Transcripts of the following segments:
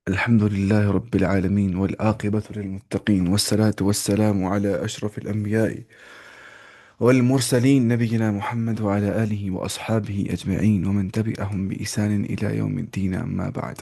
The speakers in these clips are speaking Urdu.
الحمد لله رب العالمين والعاقبة للمتقين والصلاة والسلام على أشرف الأنبياء والمرسلين نبينا محمد وعلى آله وأصحابه أجمعين ومن تبعهم بإحسان إلى يوم الدين أما بعد.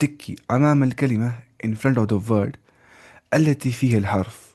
تكي أمام الكلمة in front of the word التي فيها الحرف,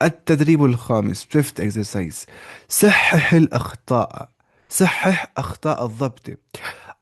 التدريب الخامس, fifth exercise. صحح الأخطاء. صحح أخطاء الضبط,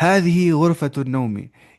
هذه غرفة النوم,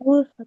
غرفة.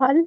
هل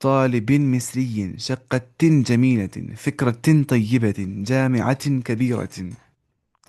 طالب مصري، شقة جميلة، فكرة طيبة، جامعة كبيرة.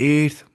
8th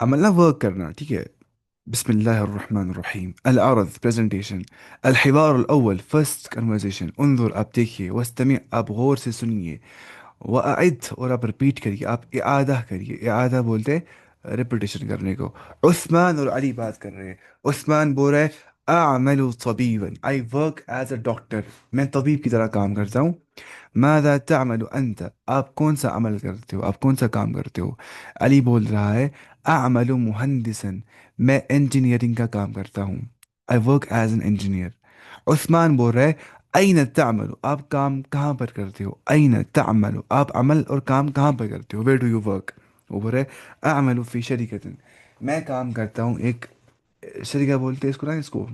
عملنا ورك کرنا ٹھیک ہے. بسم اللہ الرحمن الرحیم. العرض presentation. الحوار الأول first conversation. انظر آپ دیکھیے، واستمع آپ غور سے سنیے، وأعد اور آپ رپیٹ کریے، آپ اعادہ کریے. اعادہ بولتے ریپیٹیشن کرنے کو. عثمان اور علی بات کر رہے ہیں. عثمان بول رہا ہے اعمل طبیبا، I work as a doctor، میں طبیب کی طرح کام کرتا ہوں. ماذا تعمل انت، آپ کون سا عمل کرتے ہو، آپ کون سا کام کرتے ہو. علی بول رہا ہے اعمل مہندسا، میں انجینئرنگ کا کام کرتا ہوں. I work as an engineer. عثمان بول رہا ہے این تعمل، آپ کام کہاں پر کرتے ہو. این تعمل، آپ عمل اور کام کہاں پر کرتے ہو. Where do you work. وہ بول رہا ہے اعمل فی شریکت، میں کام کرتا ہوں ایک شریکہ بولتے ہیں اس کو نا، اس کو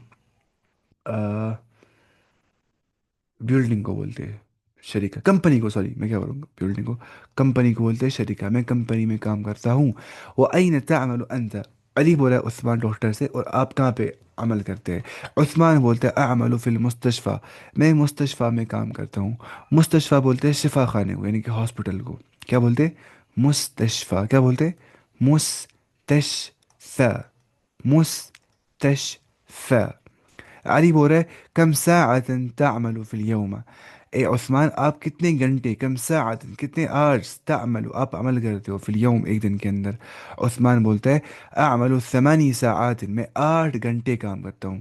بلڈنگ کو بولتے ہیں شریکہ، کمپنی کو، سوری میں کیا بولوں گا بلڈنگ کو، کمپنی کو بولتے ہیں شریکہ، میں کمپنی میں کام کرتا ہوں. وہ این تعمل انت، علی بولا عثمان ڈاکٹر سے، اور آپ کہاں پہ عمل کرتے ہیں. عثمان بولتے ہیں اعمل فی المستشفى، میں مستشفیٰ میں کام کرتا ہوں. مستشفیٰ بولتے ہیں شفا خانے کو، یعنی کہ ہاسپٹل کو. کیا بولتے ہیں؟ مستشفیٰ. کیا بولتے ہیں؟ مستشفى. مستشفى. علی بول رہا ہے کم ساعة تعمل فی اليوم، اے عثمان آپ کتنے گھنٹے، کم ساعت کتنے آرس، تعمل آپ عمل کرتے ہو، فی اليوم ایک دن کے اندر. عثمان بولتا ہے اعمل 8 ساعات، میں 8 گھنٹے کام کرتا ہوں.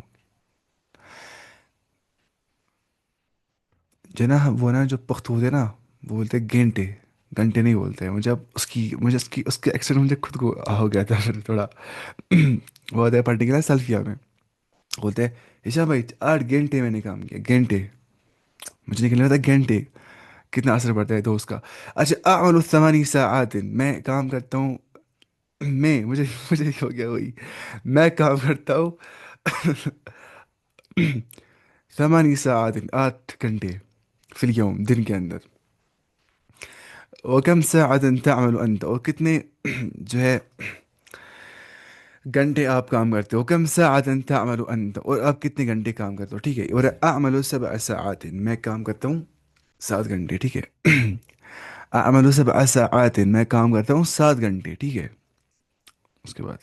جو نا وہ نا جو پخت ہوتے ہیں نا، وہ بولتے ہیں گھنٹے، گھنٹے نہیں بولتے ہیں. مجھے اب اس کے ایکسنٹ مجھے خود کو ہو گیا تھا پھر تھوڑا. وہ ہوتا ہے پرٹیکولر سلفیا میں بولتے ہیں ایشا بھائی 8 گھنٹے میں نے کام کیا. گھنٹے مجھے نکلنے لگتا ہے گھنٹے، کتنا اثر پڑتا ہے دوست کا. اچھا اعمل 8 ساعات، میں کام کرتا ہوں، میں مجھے ہو گیا وہی، میں کام کرتا ہوں 8 ساعات، 8 گھنٹے، فی اليوم دن کے اندر. وكم ساعة تعمل انت، اور کتنے جو ہے گھنٹے آپ کام کرتے ہو. کم ساعة تعمل انت، اور آپ کتنے گھنٹے کام کرتے ہو. ٹھیک ہے. اور اعمل 7 ساعات، میں کام کرتا ہوں 7 گھنٹے. ٹھیک ہے. اعمل 7 ساعات، میں کام کرتا ہوں 7 گھنٹے. ٹھیک ہے. اس کے بعد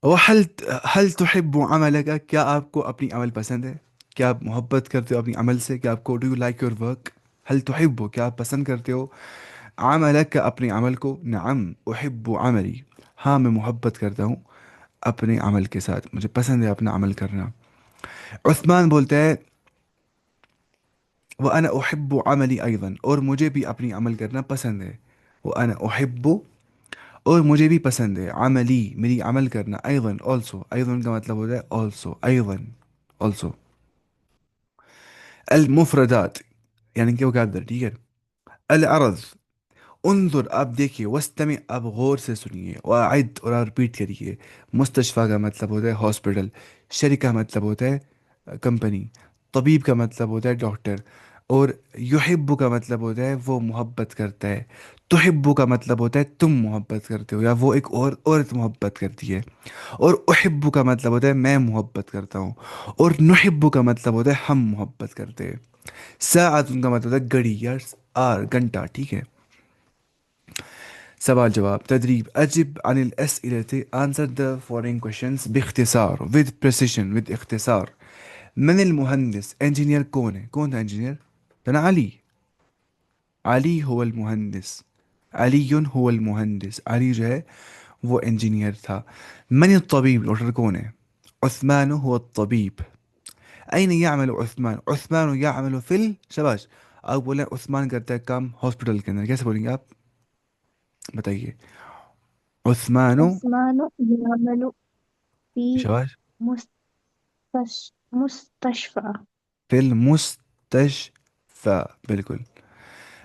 وحل هل تحب عملك، کیا آپ کو اپنی عمل پسند ہے، کیا آپ محبت کرتے ہو اپنی عمل سے، کیا آپ کو do you like your work. هل تحب، کیا آپ پسند کرتے ہو، عملك اپنے عمل کو. نعم احب عملی، ہاں میں محبت کرتا ہوں اپنے عمل کے ساتھ، مجھے پسند ہے اپنا عمل کرنا. عثمان بولتا ہے وأنا أحب عملی أيضا، اور مجھے بھی اپنی عمل کرنا پسند ہے. وأنا أحب، اور مجھے بھی پسند ہے، عملی میری عمل کرنا، أيضا also، أيضا کا مطلب ہوتا ہے also، أيضا also. المفردات یعنی کہ وہ کیا ٹھیک ہے. العرض، انظر آپ دیکھیے، واستمع آپ غور سے سنیے، واعد اور آپ ریپیٹ کریے. مستشفیٰ کا مطلب ہوتا ہے ہاسپٹل، شرکہ مطلب ہوتا ہے کمپنی، طبیب کا مطلب ہوتا ہے ڈاکٹر، اور یحب کا مطلب ہوتا ہے وہ محبت کرتا ہے. تحب کا مطلب ہوتا ہے تم محبت کرتے ہو، یا وہ ایک اور عورت محبت کرتی ہے. اور احب کا مطلب ہوتا ہے میں محبت کرتا ہوں. اور نحب کا مطلب ہوتا ہے ہم محبت کرتے ہیں. ساعت کا مطلب ہوتا ہے گھڑی یا آر گھنٹہ. ٹھیک ہے. سوال جواب. تدریب. أجب عن الأسئلة، answer the following questions باختصار، with precision، with اختصار. من المهندس، انجینئر کون ہے، کون تھا انجینئر. تھا علی، علی هو المهندس، علی هو المهندس، علی جو ہے وہ انجینئر تھا. من الطبيب، ڈاکٹر کون ہے. عثمان هو الطبيب. أين يعمل عثمان، عثمان يعمل في شباش. آپ بولیں عثمان کرتا ہے کام ہاسپٹل کے اندر، کیسے بولیں گے آپ بتائیے. عثمان. عثمان يعمل في شباش. مستشفى. في المستشفى، بالکل.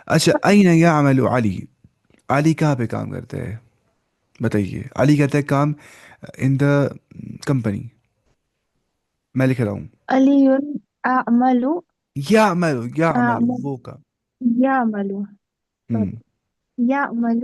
اچھا أين يعمل علی، علی کہاں پہ کام کرتے ہیں بتائیے. علی کرتا ہے کام ان دا کمپنی، میں لکھ رہا ہوں. علي أعمل يعمل أعمل وہ کام. يعمل ہم، يعمل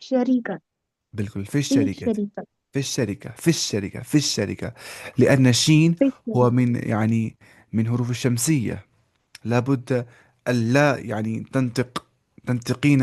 شريكة بالکل في في الشركة، شركة في الشركة، في الشركة، في الشركة. لأن الشين في هو الشركة. من يعني من حروف الشمسية، لابد اللا يعني تنطقين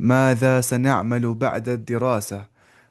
ماذا سنعمل بعد الدراسة,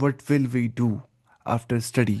what will we do after study.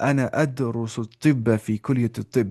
أنا أدرس الطب في كلية الطب,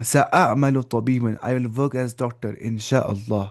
سأعمل طبيبا, I will work as doctor إن شاء الله.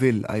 will, I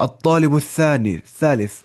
الطالب الثاني الثالث,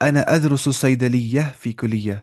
أنا أدرس الصيدلية في كلية,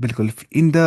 بالكل in the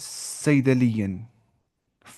صيدليا.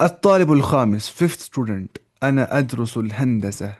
الطالب الخامس, fifth student, أنا أدرس الهندسة,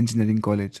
engineering college.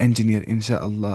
engineer إن شاء الله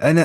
أنا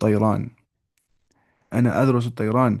طيران. أنا أدرس الطيران,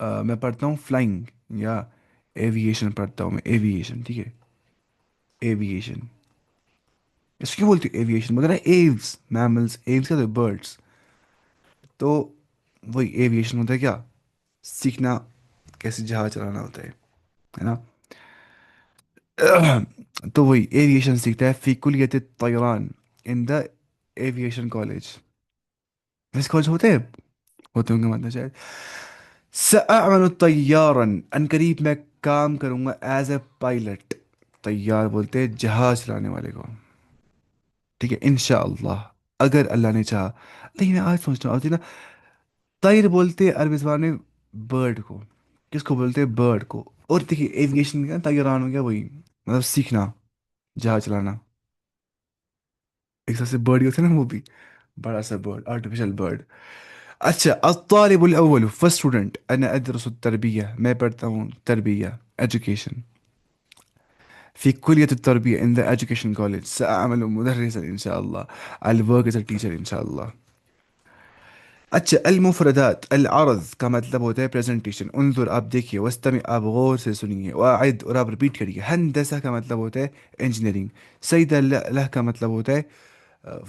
میں پڑھتا ہوں فلائنگ یا ایویشن پڑھتا ہوں میں، ایویشن، ٹھیک ہے، ایویشن. اس کیوں بولتی ہوں ایویشن؟ مگر ایوز میملس، ایوز کیا ہوتے ہیں؟ برڈس. تو وہی ایویشن ہوتا ہے کیا؟ سیکھنا کیسے جہاز چلانا ہوتا ہے نا. تو وہی ایویشن سیکھتا ہے فی کلیت طیران ان دا ایویشن کالج. ویسے کالج ہوتے ہوں گے مطلب شاید. سأعمل طیارا، ان قریب میں کام کروں گا ایز اے پائلٹ. طیار بولتے ہیں جہاز چلانے والے کو. ٹھیک ہے، انشاءاللہ، اگر اللہ نے چاہا. لیکن میں آج سوچ رہا ہوں نا، طیر بولتے ہیں عربی زبان میں برڈ کو. کس کو بولتے ہیں؟ برڈ کو. اور دیکھیے ایویشن کا طیران ہو گیا وہی مطلب سیکھنا جہاز چلانا. ایک سب سے برڈ ہوتا ہے نا، وہ بھی بڑا سا برڈ، آرٹیفیشل برڈ. اچھا، الطالب الاول، فرسٹ اسٹوڈنٹ، انا ادرس التربیہ، میں پڑھتا ہوں تربیہ، ایجوکیشن. في كلية التربية in the education college سأعمل مدرسا إن شاء الله. I'll work as a teacher إن شاء الله. اچھا، المفردات، العرض کا مطلب ہوتا ہے پریزنٹیشن. انظر، آپ دیکھیے، واستمع، آپ غور سے سنیے، واعد، اور آپ ریپیٹ کریے. ہندسہ کا مطلب ہوتا ہے انجینئرنگ. سیدہ لہ کا مطلب ہوتا ہے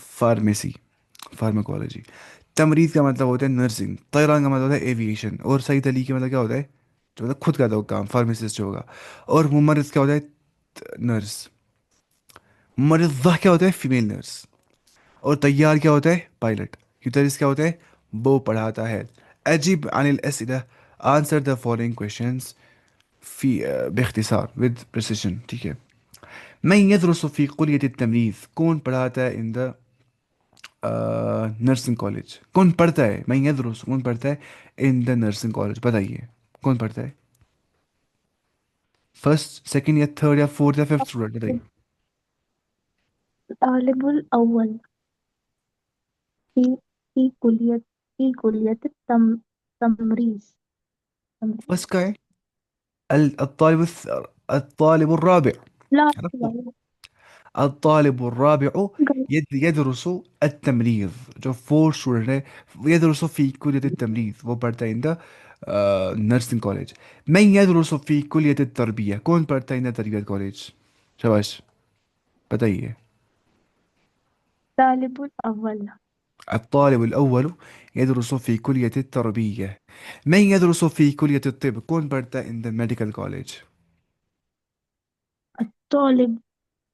فارمیسی، فارماکولوجی. تمرید کا مطلب ہوتا ہے نرسنگ. طیران کا مطلب ہوتا ہے ایویشن. اور سعید علی کا مطلب کیا ہوتا ہے؟ جو مطلب خود کا تو کام، فارمیسسٹ ہوگا. اور ممرض کیا ہوتا ہے؟ نرس. ممرضہ کیا ہوتا ہے؟ Female nurse. اور طیار کیا ہوتا ہے؟ پائلٹ. یدرس کیا ہوتا ہے؟ وہ پڑھاتا ہے. اجب عن الاسئلہ، آنسر دا فالوئنگ کوشچنز فی باختصار with precision. ٹھیک ہے. من يدرس في کلیت التمریض، کون پڑھاتا ہے ان دا نرسنگ کالج؟ کون پڑھتا ہے؟ من يدرس، کون پڑھتا ہے ان دا نرسنگ کالج؟ بتائیے کون پڑھتا ہے؟ فرسٹ، سیکنڈ، یا تھرڈ، یا فورتھ، یا ففتھ اسٹوڈنٹ؟ بتائیے. الطالب الأول في في كلية في كلية التمريض. فرسٹ کا ہے الطالب الرابع. لا عرفتوا؟ لا الطالب الرابع غلط. يدرس التمريض. جو فور اسٹوڈنٹ ہے، يدرس في كلية التمريض، وہ پڑھتا ہے ان دا نرسنگ کالج. من يدرس في كلية التربية، کون پڑھتا ہے ان دا تربیت کالج؟ شباش، بتائیے. الطالب الأول الطالب الأول يدرس في كلية التربية. من يدرس في كلية الطب، کون پڑھتا ہے ان دا میڈیکل کالج؟ الطالب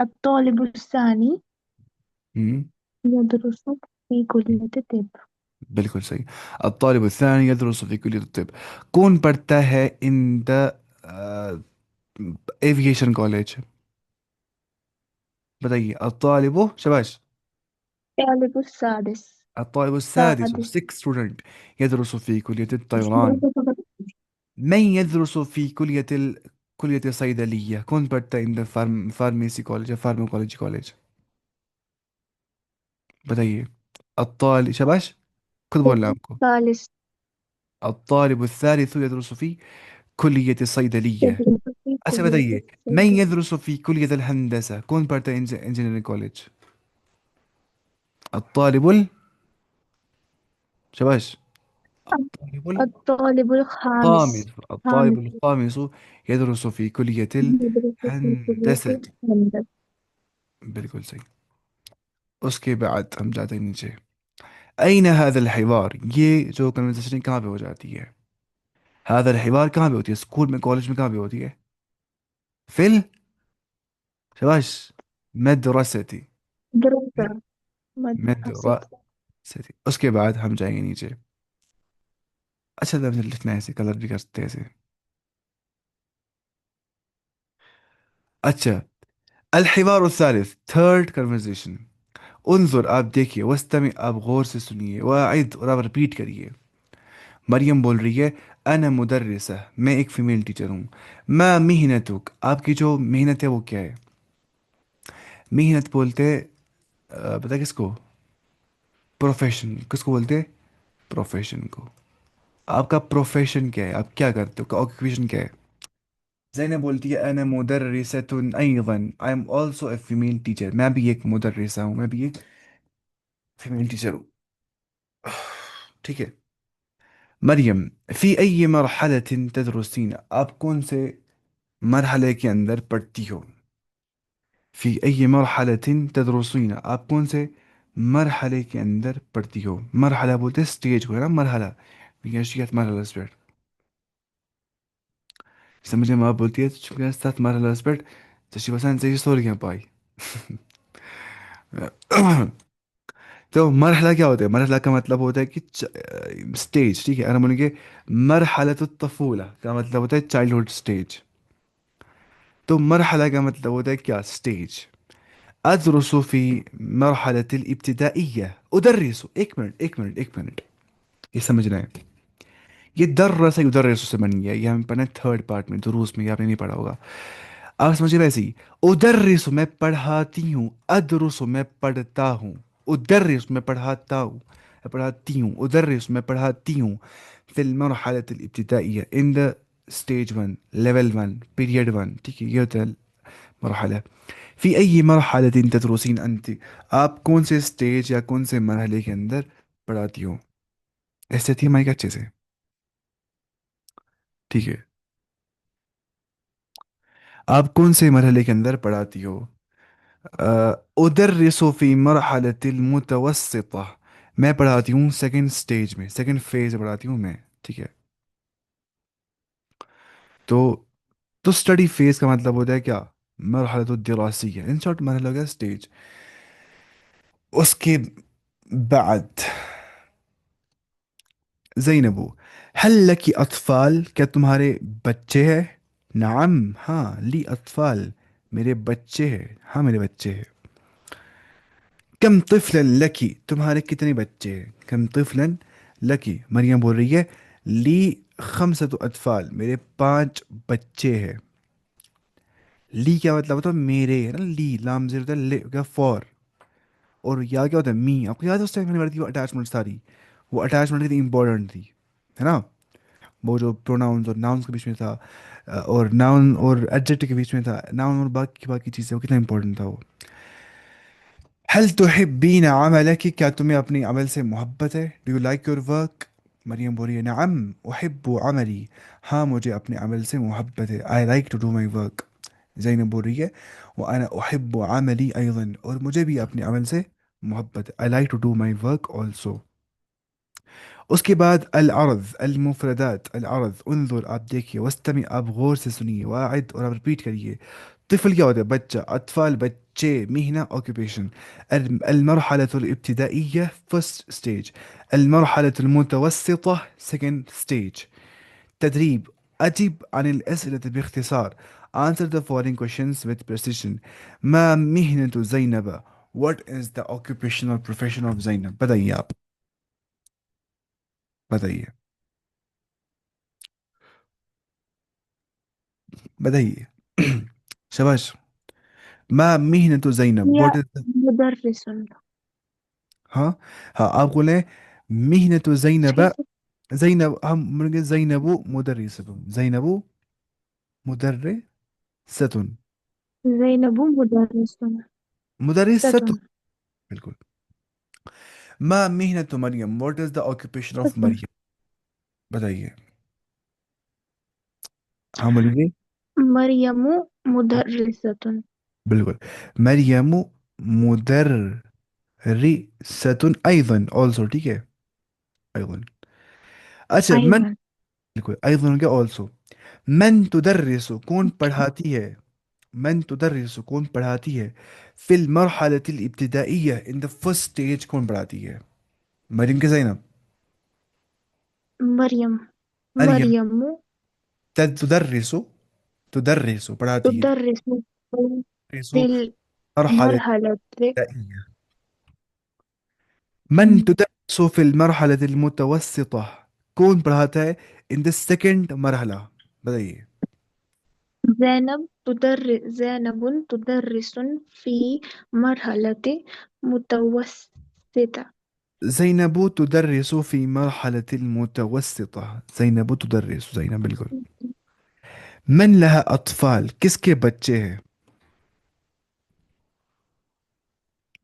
الطالب الثاني يدرس في كلية الطب. بالکل صحیح. الطالب الثاني يدرس في كلية الطب. کون پڑھتا ہے ان دا ایویشن کالج؟ بتائیے. الطالب، شباش، الطالب السادس الطالب السادس، سادس. sixth student، يدرس في كلية الطيران. من يدرس في كلية الصيدلية، کون پڑھتا ہے ان دا فارمیسی کالج یا فارماکولوجی کالج؟ بتائیے. الطالب، شباش، خود بولنا آپ کو. الثالث الطالب الثالث يدرس في كلية الصيدلية. يدرس في اچھا كلية بتائیے، من الصيدلة. يدرس في كلية الهندسة، کون پڑھتا ہے انجینئرنگ کالج؟ الطالب شباش، الطالب الطالب الخامس. الخامس الطالب الخامس يدرس في كلية يدرس في كلية الهندسة. الهندسة. بالکل صحیح. اس کے بعد ہم جاتے ہیں نیچے. أين هذا الحوار، یہ جو کنورسیشن کہاں پہ ہو جاتی ہے؟ هذا الحوار کہاں پہ ہوتی ہے؟ اسکول میں، کالج میں، کہاں پہ ہوتی ہے؟ فل، شباش، مدرستي. دراسة مدرسة. مدرستي. اس کے بعد ہم جائیں گے نیچے. اچھا، تو ہم لکھنا ہے ایسے، کلر بھی کر سکتے ہیں ایسے. اچھا، الحوار الثالث، تھرڈ کنورزیشن. انظر، آپ دیکھیے، واستمع، آپ غور سے سنیے، واعد، اور آپ ریپیٹ کریے. مریم بول رہی ہے، انا مدرسہ، میں ایک فیمیل ٹیچر ہوں. ما محنتک، آپ کی جو محنت ہے وہ کیا ہے؟ محنت بولتے پتہ کس کو؟ پروفیشن. کس کو بولتے؟ پروفیشن کو. آپ کا پروفیشن کیا ہے؟ آپ کیا کرتے ہو؟ کا آکوپیشن کیا ہے؟ زینب بولتی ہے انا مدرسۃ ایضا، I am also a female teacher, میں بھی ایک مدرسہ ہوں، میں بھی ایک فیمیل ٹیچر ہوں. ٹھیک ہے. مریم فی ای مرحلة تدرسین، آپ کون سے مرحلے کے اندر پڑھتی ہو؟ فی ای مرحلة تدرسین، آپ کون سے مرحلے کے اندر پڑھتی ہو؟ مرحلہ بولتے ہیں سٹیج کو، ہے نا مرحلہ. بیاشیت مرحلہ پہ سمجھے ماں بولتی ہے چونکہ تھا مرحلہ پہ ژےٚ باسان ژےٚ چھِ سورُے کینٛہہ پاے. تو مرحلہ کیا ہوتا ہے؟ مرحلہ کا مطلب ہوتا ہے کہ اسٹیج. ٹھیک ہے، اگر ہم بولیں گے مرحلۃ الطفولہ کا مطلب ہوتا ہے چائلڈ ہوڈ اسٹیج. تو مرحلہ کا مطلب ہوتا ہے کیا؟ اسٹیج. ادرس فی مرحلۃ الابتدائیہ ادرس. ایک منٹ یہ سمجھنا ہے. یہ درس یدرس سے بن گیا، یہ ہم پڑھنا تھرڈ پارٹ میں دروس میں، یہ آپ نے نہیں پڑھا ہوگا. آپ سمجھے ویسے ہی. ادرس میں پڑھاتی ہوں، ادرس میں پڑھتا ہوں، ادرس میں پڑھاتا ہوں، پڑھاتی ہوں، ادرس میں پڑھاتی ہوں. فی المرحلة الابتدائیہ in the stage one, level one, period one. ٹھیک ہے، یہ ہوتا ہے مرحلہ. فی ای مرحلة تدرسین انت، آپ کون سے اسٹیج یا کون سے مرحلے کے اندر پڑھاتی ہو؟ ایسے تھی مائک اچھے سے. ٹھیک ہے، آپ کون سے مرحلے کے اندر پڑھاتی ہو؟ ادرس فی مرحلة المتوسطہ، میں پڑھاتی ہوں سیکنڈ سٹیج میں، سیکنڈ فیز پڑھاتی ہوں میں. ٹھیک ہے، تو تو اسٹڈی فیز کا مطلب ہوتا ہے کیا؟ مرحلۃ الدراسیہ، ان شارٹ مرحلہ ہو گیا اسٹیج. اس کے بعد زینب هل لکی اطفال، کیا تمہارے بچے ہیں؟ نعم ہاں، لی اطفال، میرے بچے ہیں، ہاں میرے بچے ہیں. کم طفلا لکی، تمہارے کتنے بچے ہیں؟ کم طفلا لکی، مریم بول رہی ہے لی خمسۃ اطفال، میرے 5 بچے ہیں. لی کیا مطلب ہوتا ہے؟ میرے، ہے نا، لی لام زیر ہوتا ہے لے کا فور. اور یا کیا ہوتا ہے؟ می. آپ کو یاد ہے اس ٹائم میں نے پڑھی تھی وہ اٹیچمنٹ ساری، وہ اٹیچمنٹ تھی امپورٹنٹ تھی، ہے نا. وہ جو پروناؤنز اور ناؤنس کے بیچ میں تھا، اور ناؤن اور ایڈجیکٹو کے بیچ میں تھا، ناؤن اور باقی چیزیں، وہ کتنا امپورٹنٹ تھا وہ. هل تحبین عملک، کیا تمہیں اپنی عمل سے محبت ہے؟ Do you like your work? Maryam بولی نعم احب عملی، ہاں مجھے اپنے عمل سے محبت ہے. I like to do my work. Zainab بول رہی ہے وانا احب عملی ایضا، اور مجھے بھی اپنے عمل سے محبت ہے. I like to do my work also. اس کے بعد العرض، المفردات. العرض انظر، آپ دیکھیے، واستمع، آپ غور سے سنیے، واعد، اور آپ ریپیٹ کریے. طفل کیا ہوتا ہے؟ بچہ. اطفال بچے. مہنہ اوکیوپیشن. المرحلة الابتدائية first stage. المرحلة المتوسطة second stage. تدريب، أجب عن الأسئلة باختصار. Answer the following questions with precision. ما مهنة زينب؟ What is the occupational profession of زينب؟ بتائیے آپ، بتائیے، بتائیے. شباش. ما مهنة زينب؟ هي What is the... مدرس. ہاں ہاں، آپ بولیں مهنة زينب. زینب ہم بولیں گے زینب مدرسة. زینب مدرسة. زينب مدرس. مدرسة. ستون. بالکل. ما مهنة مریم؟ What is the occupation of ستون. مریم؟ بتائیے. ہاں بولیں گے مريم مدرسة. بالکل. مریم مدرسة أيضا also. ٹھیک ہے، أيضا. اچھا من، أيضا. بالکل أيضا ہو گیا also. من تدرس، کون پڑھاتی ہے؟ من تدرس، کون پڑھاتی ہے؟ فی المرحلة الابتدائیہ in the first stage، کون پڑھاتی ہے؟ مریم کے زینب. مريم. مریم مريم تدرس، تدرس پڑھاتی ہے. تدرس تدرس في مرحلة المرحلة ابتدائية. من تدرس في المرحلة المتوسطة، کون پڑھاتا ہے in the second مرحلہ؟ بتائیے. زينب تدرس في مرحلة متوسطة. زینب تدرس في مرحلة المتوسطة. زینب تدرس، زینب بالکل. من لها اطفال، کس کے بچے ہیں؟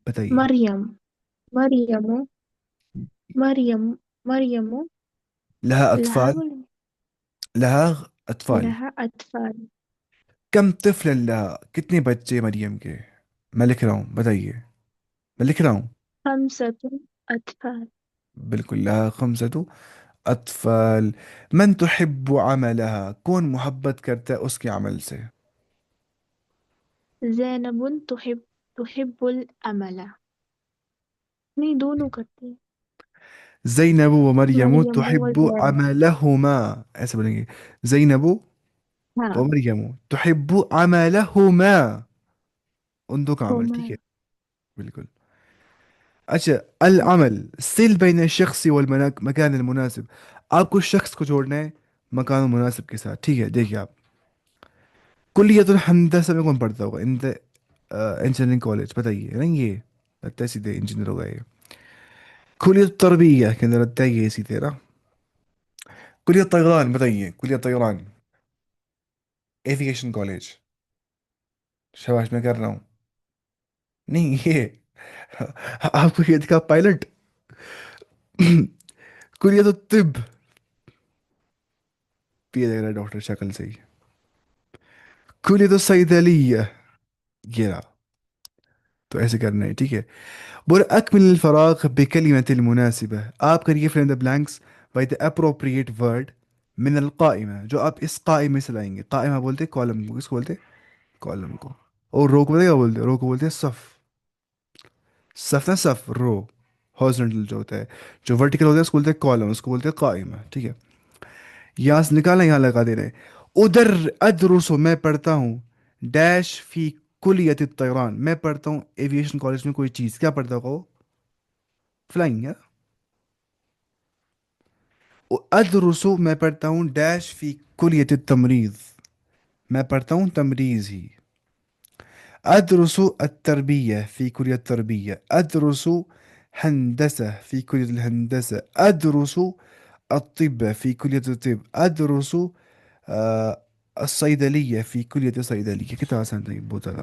بتائیے. مريم. مريم. مريم. مريم لها لها أطفال. بولي. لها أطفال. لها أطفال. كم طفل لها، کتنے بچے مریم کے؟ میں لکھ رہا ہوں، بتائیے. میں لکھ رہا ہوں. 5 أطفال. بالکل، لها 5 أطفال. من تحب عملها، کون محبت کرتا ہے اس کے عمل سے؟ زينب تحب الأمل. نہیں، دونوں کرتے ہیں. زینب و مریم مریم و تحب زینب. عملهما، ایسے بولیں گے. زینب ہاں. ومریم تحب عملهما، ان دو کا عمل، ہما. ٹھیک ہے. بالکل. اچھا، العمل سل بین الشخص والمكان المناسب. آپ کو شخص کو جوڑنا ہے مکان مناسب کے ساتھ، ٹھیک ہے. دیکھیے آپ، کلیت الہندسہ میں کون پڑھتا ہوگا؟ انجینئرنگ کالج، بتائیے. نہیں، یہ لگتا ہے سیدھے انجینئر ہوگا یہ. کلیت التربیہ کے اندر لگتا ہے یہ سیدھے نا. کلیت طیران، بتائیے. کلیت طیران، ایوییشن کالج. شاباش، میں کر رہا ہوں. نہیں، یہ آپ کو یہ دکھا پائلٹ. کلیت الطب، پی لگ رہا ہے ڈاکٹر شکل سے ہی. کلیت الصیدلیہ، یہ رہا. تو ایسے کرنا ہے، ٹھیک ہے. بول اکمل الفراغ بکلمة المناسبة. آپ کریے fill in the blanks by the appropriate word من القائمة، جو آپ اس قائمے سے لائیں گے. قائمہ بولتے کالم کو، کس کو بولتے؟ کالم کو. اور رو کو بولتے کیا بولتے؟ رو کو بولتے صف. صف نا، صف، رو. ہارزنٹل جو ہوتا ہے، جو ورٹیکل ہوتا ہے اس کو بولتے ہیں کالم، اس کو بولتے ہیں قائمہ، ٹھیک ہے. یہاں سے نکالنا، یہاں لگا دے رہے. ادھر ادرس، میں پڑھتا ہوں. ڈیش فی کلیت الطیران، میں پڑھتا ہوں ایویشن کالج میں کوئی چیز. کیا پڑھتا ہوگا وہ؟ فلائنگ. ادرس، میں پڑھتا ہوں ڈیش فی کلیت التمریض، میں پڑھتا ہوں تمریض ہی. ادرس التربیہ فی کلیت التربیہ. ادرس هندسة في كلية الهندسة. أدرس الطب في كلية الطب. أدرس الصيدلية في كلية الصيدلية. كتاب آسان تھا یہ، بہت زیادہ.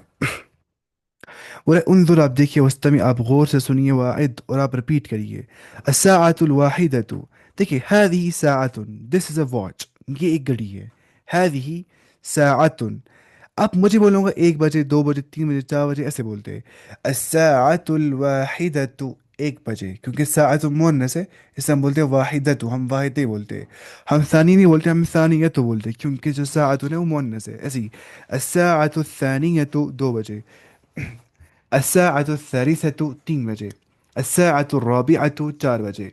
اور انظر، آپ دیکھیے، واستمع، آپ غور سے سنیے، واعد، اور آپ رپیٹ کریے. الساعة الواحدة، دیکھیے، هذه ساعة، this is a watch، یہ ایک گھڑی ہے. هذه ساعة. اب مجھے بولوں گا 1 بجے، 2 بجے، 3 بجے، 4 بجے، ایسے بولتے ہیں. الساعة الواحدة، 1 بجے، کیونکہ ساعت مونس ہے، اس سے ہم بولتے ہیں واحدت، ہم واحد بولتے ہیں. ہم ثانی نہیں بولتے، ہم ثانیت بولتے ہیں، کیونکہ جو ساعت ہے وہ مونس ہے. ایسی الساعة الثانية، 2 بجے. الساعة الثالثة، 3 بجے. الساعة الرابعة، 4 بجے.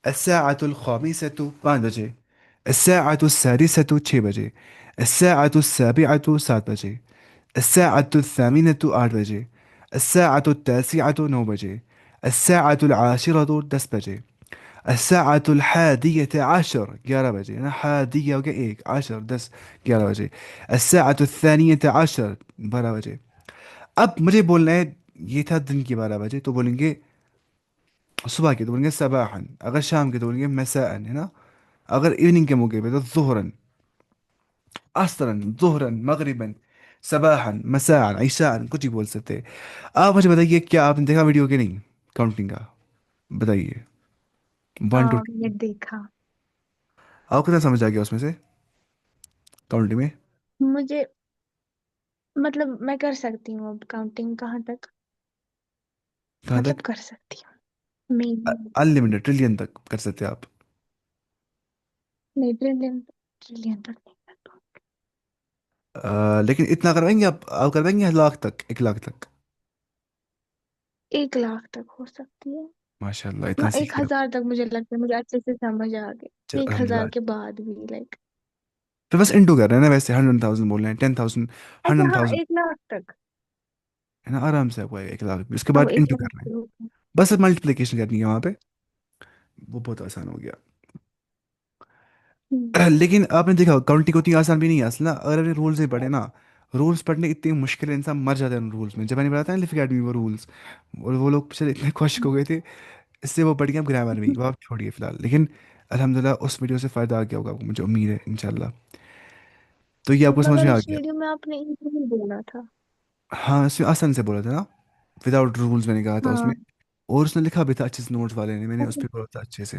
الساعة الخامسة، 5 بجے. الساعة السادسة، 6 بجے. الساعة السابعة، 7 بجے. الساعة الثامنة، 8 بجے. الساعة التاسعة، 9 بجے. الساعة العاشرة، 10 بجے. الساعة الحادية عشر، 11 بجے نا. حادية ہو گیا ایک، عشر 10، 11 بجے. الساعة الثانية عشر، 12 بجے. اب مجھے بولنا ہے، یہ تھا دن کی 12 بجے، تو بولیں گے صبح کے، تو بولیں گے صباحا. اگر شام کے تو بولیں گے مساء، ہے نا. اگر ایوننگ کے موقع پہ تو ظہرا، عصرا، ظہرا، مغربا، صباحا، مساء، عشاء، کچھ ہی بول سکتے. آپ مجھے بتائیے، کیا آپ نے دیکھا ویڈیو کہ نہیں کاؤنٹنگ کا؟ بتائیے. ون ٹو ہاں، میں نے دیکھا. آپ کو کتنا سمجھ آ گیا اس میں سے کاؤنٹنگ میں؟ مجھے مطلب میں کر سکتی ہوں اب کاؤنٹنگ کہاں تک. کہاں مطلب تک؟ کر سکتی ہوں. نہیں. انلمیٹڈ، ٹریلین تک کر سکتے ہیں آپ. نہیں، ٹریلین. ٹریلین تک نہیں کرتا. لیکن اتنا کروائیں گے آپ کروائیں گے لاکھ تک، 1 لاکھ تک؟ 1 لاکھ تک ہو سکتی ہے. ماشاء اللہ، ہاں، اتنا ایک سیکھ رہے ہو. ہزار تک مجھے لگتا ہے مجھے اچھے سے سمجھ آ گیا. ایک الحمد ہزار للہ. کے بعد بھی لائک. پھر بس انٹو کر رہے ہیں نا، ویسے 100,000 بول رہے ہیں، 10,000، اچھا ہاں، 100,000، 1 لاکھ تک. ہے نا. آرام سے آپ کو 1 لاکھ، اس کے اب بعد ایک انٹو لاکھ کر رہے سے ہیں. ہو گیا. بس ملٹیپلیکیشن کرنی ہے وہاں پہ، وہ بہت آسان ہو گیا. ہوں. لیکن آپ نے دیکھا کاؤنٹنگ اتنی آسان بھی نہیں ہے اصل نا. اگر آپ نے رولز نہیں پڑھے نا، رولز پڑھنے اتنے مشکل ہے، انسان مر جاتا ہے ان رولز میں. جب میں نے بتایا نا لف اکیڈمی وہ رولز، اور وہ لوگ پچھلے اتنے خشک ہو گئے تھے اس سے، وہ پڑھ گیا گرامر بھی، وہ آپ چھوڑیے فی الحال. لیکن الحمد للہ اس ویڈیو سے فائدہ آ گیا ہوگا آپ کو، مجھے امید ہے انشاءاللہ. تو یہ آپ کو سمجھ مگر میں آ اس گیا. ویڈیو میں آپ نے ایزی نہیں بولا تھا. ہاں، اس میں آسان سے بولا تھا نا، وداؤٹ رولز میں نے کہا تھا اس ہاں. میں. اور اس نے لکھا بھی تھا اچھے سے، نوٹس والے نے، میں نے اس اچھا. پہ بولا تھا اچھے سے.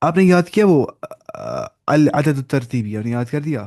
آپ نے یاد کیا وہ العدد الترتیبی، آپ نے یاد کر دیا؟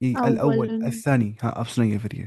یہ أول. الاول الثانی، ہاں اب سنائیے پھر یہ.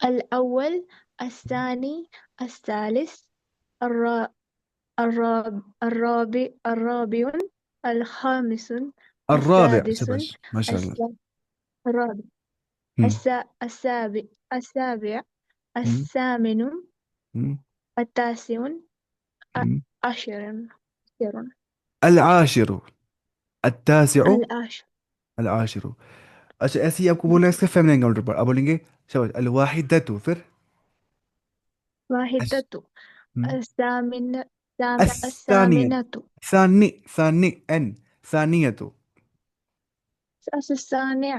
الأول الثاني الثالث الرا... الرابع الخامس الرابع، السادس شبش ما شاء الله. الس... الرابع ہم السابع السابع ہم الثامن ہم التاسع ہم عشر عشر العاشر، التاسع، العاشر. العاشر. اچھا ایسے ہی آپ کو بولنا ہے اس کا فیملی انکاؤنٹر پر، آپ بولیں گے شبش الواحدۃ، پھر واحدة ہم الثامن الثانية، الثامنة ثاني ان، ثانية، الثانية.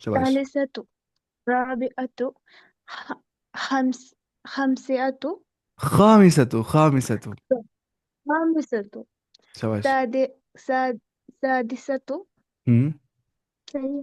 شباش. ثالثة رابعة خ- خمس خمسة خامسة، خامسة. خامسة شباش. ساد ساد سادسة. هم صحيح.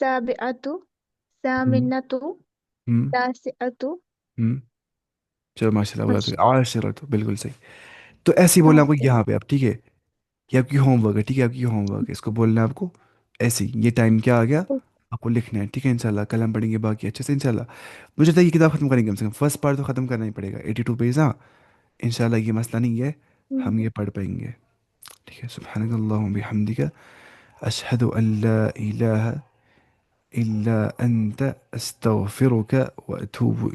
سابعة هم ثامنة هم تاسعة هم چلو ماشاء اللہ، بولتے عشر. عاشرة، بالکل صحیح. تو ایسے ہی بولنا آپ کو اوكي. یہاں پہ اب، ٹھیک ہے؟ یہ آپ کی ہوم ورک ہے، ٹھیک ہے؟ آپ کی ہوم ورک ہے، اس کو بولنا ہے آپ کو ایسے ہی. یہ ٹائم کیا آ گیا آپ کو لکھنا ہے، ٹھیک ہے؟ انشاءاللہ کل ہم پڑھیں گے باقی اچھے سے انشاءاللہ. مجھے تو یہ کتاب ختم کریں گے کم سے کم فرسٹ پارٹ تو ختم کرنا ہی پڑے گا، 82 پیج. ہاں انشاءاللہ یہ مسئلہ نہیں ہے، ہم یہ پڑھ پائیں گے. ٹھیک ہے، سبحانک اللہم بحمدک، اشہد ان لا الہ الا انت، استغفرک واتوب